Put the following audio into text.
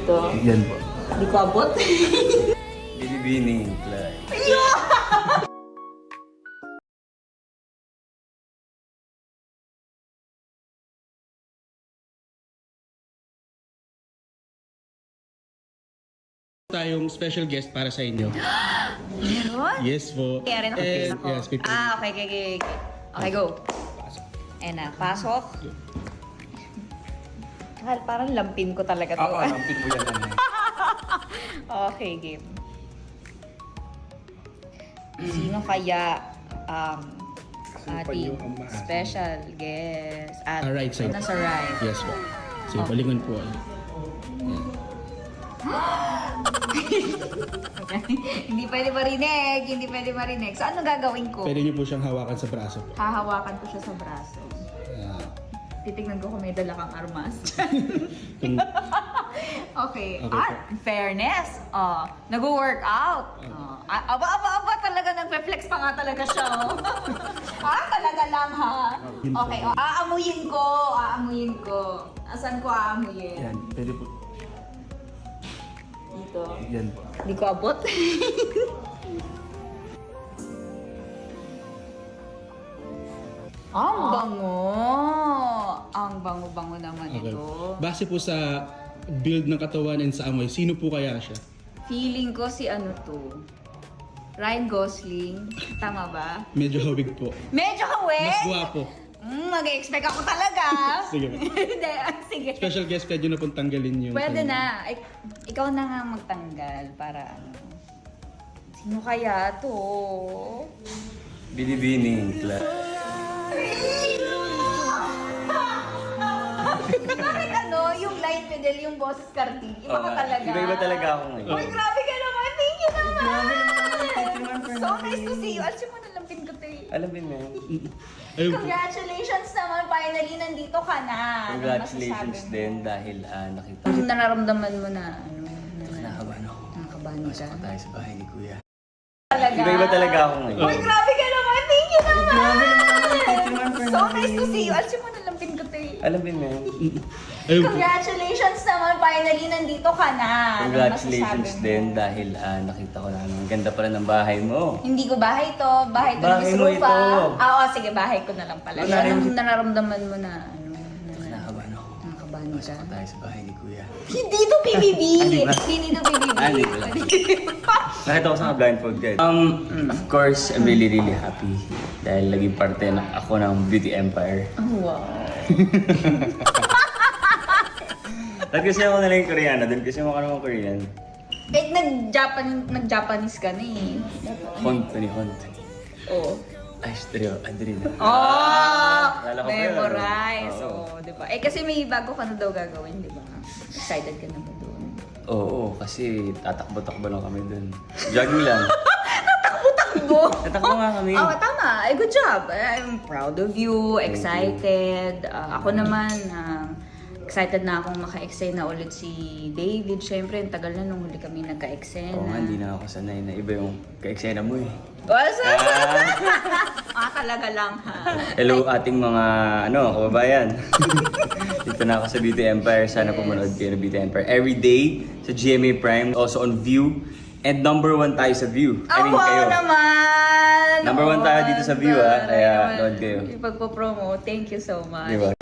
Dito. Yan po. Di ko abot. Binibining Clay. Tayong special guest para sa inyo. Meron? Yes po. Kaya rin ako. Yes, people. Okay. Okay, go. Ayan na, pasok. Parang lampin ko talaga to. Oo, lampin mo yan. Okay, game. Sino kaya ating special guest? At Right side. nasa right. Yes po. Sige, balingon po. Hindi pwede marinig. So, ano gagawin ko? Pwede niyo po siyang hawakan sa braso po. Hahawakan ko siya sa braso. Ah, Titignan ko kung may dala kang armas. kung- Okay. Okay po. Fairness. Nag-workout. Aba, talaga nagpe-flex pa nga talaga siya. Talaga lang ha. Okay, aamuyin ko. Asan ko aamuyin? Yan, pwede po. Dito. Yan po. Hindi ko abot. Ang bango. Ang bango-bango naman okay. ito. Base po sa build ng katawan and sa amoy, sino po kaya siya? Feeling ko si ano to. Ryan Gosling. Tama ba? Medyo hawig po. Medyo hawig. Mas guwapo. Mag-expect ako talaga. Sige. Hindi, sige. Special guest, pwede na pong tanggalin yung... Pwede na. Ikaw na nga magtanggal para ano. Sino kaya to? Binibining Clay. Bakit ano, yung light pedal, yung boses karting, iba ka talaga. Iba talaga ako ngayon. Uy, grabe ka naman. Thank you naman. Thank you naman. So nice to see you. Alsin mo na lampin ko to eh. Alam mo yun. Ayun po. Congratulations naman. Finally, nandito ka na. Ano Congratulations masasabi mo? din dahil nakita Ano nararamdaman mo na ano? Nakabahan ako. Nakakabahan ka? Pasok tayo sa bahay ni Kuya. Talaga. Iba talaga ako ngayon. Uy, grabe ka naman. Thank you naman. Thank you naman. So nice to see you. Alsin mo na lampin ko to eh. Alam mo yun. Ayun po. Congratulations naman. Finally, nandito ka na. Ano Congratulations masasabi mo? din dahil nakita ko na ang ganda pala ng bahay mo. Hindi ko bahay to. Bahay to Bahay ni Miss mo Rufa. ito. Oo, sige. Bahay ko na lang pala. Wala rin- Anong nararamdaman mo na ano? Nakabahan ako. Nakakabahan ka? Pasok tayo sa bahay ni Kuya. Hindi to PBB! Hindi ba? Hindi to PBB. Hindi ko lang. Nakita ko sa mga blindfold guys. Of course, I'm really happy dahil naging parte na ako ng Beauty Empire. Oh, wow. Dahil kasi ako nalang Koreana, dahil kasi ako naman Korean. Nag-Japanese ka na eh. Hont ni Hont. Oo. Ay, stereo, Adrina. Oh! Lala ko pa yun. Memorize. Oo. Oo, di ba? Kasi may bago ka na daw gagawin, di ba? Excited ka na ba doon? Oo, kasi tatakbo-takbo lang kami dun. Jogging lang. Takbo! Tatakbo nga kami. Oh, tama. Good job. I'm proud of you. Excited. Ako naman, excited na akong maka-eksena ulit si David. Siyempre, ang tagal na nung huli kami nagka-eksena. Oo nga, hindi na ako sanay na iba yung ka-eksena mo eh. Talaga lang ha. Hello ating mga kababayan. Dito na ako sa Beauty Empire. Sana pumanood kayo ng Beauty Empire every day sa GMA Prime, also on View. And number 1 tayo sa View. I mean, wow kayo. naman! Number 1 tayo dito sa View, ha? Kaya, Naman. nood kayo. Ipagpo-promo. Thank you so much. Diba?